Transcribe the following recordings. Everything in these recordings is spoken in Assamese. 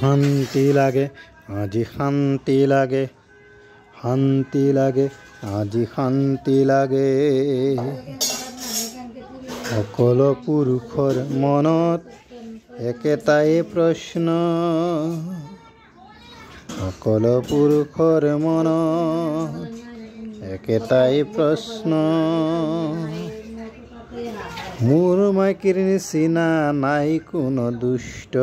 শান্তি লাগে আজি শান্তি লাগে, শান্তি লাগে আজি শান্তি লাগে। সকলো পুৰুষৰ মনত একেটাই প্ৰশ্ন, সকলো পুৰুষৰ মনত একেটাই প্ৰশ্ন। মোৰ মাইকীৰ নিচিনা নাই কোনো দুষ্ট,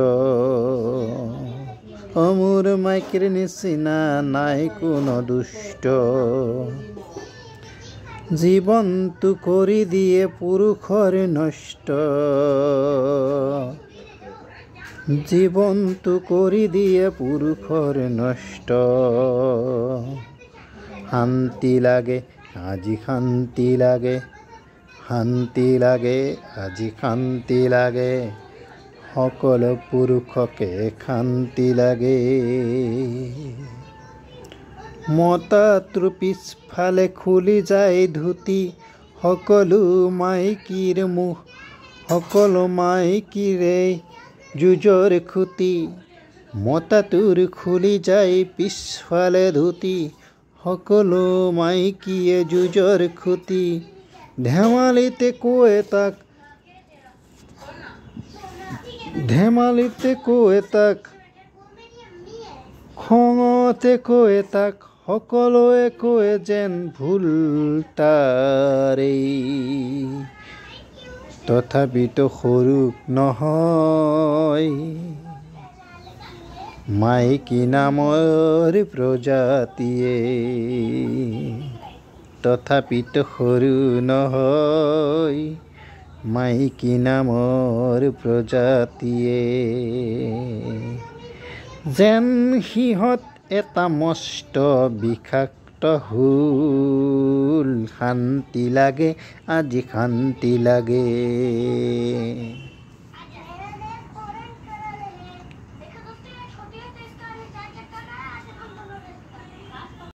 মোৰ মাইকীৰ নিচিনা নাই কোনো দুষ্ট। জীৱনটো কৰি দিয়ে পুৰুষৰ নষ্ট, জীৱনটো কৰি দিয়ে পুৰুষৰ নষ্ট। শান্তি লাগে আজি শান্তি লাগে, শান্তি লাগে আজি শান্তি লাগে। সকলো পুৰুষকে শান্তি লাগে। মতাটোৰ পিছফালে খুলি যায় ধুতি, সকলো মাইকীৰ মুখ, সকলো মাইকীৰে যুঁজৰ খুঁটি। মতাটোৰ খুলি যায় পিছফালে ধুতি, সকলো মাইকীয়ে যুঁজৰ খুঁটি। ধেমালিতে কয় তাক, ধেমালিতে কয় তাক, খঙতে কয় তাক, সকলোৱে কয় যেন ভুল তাৰেই। তথাপিতো সৰু নহয় মাইকী নামৰ প্ৰজাতিয়ে, তথাপিতো সৰু নহয় মাইকী নামৰ প্ৰজাতিয়ে। যেন সিহঁত এটা মস্ত বিষাক্ত হুল। শান্তি লাগে আজি শান্তি লাগে।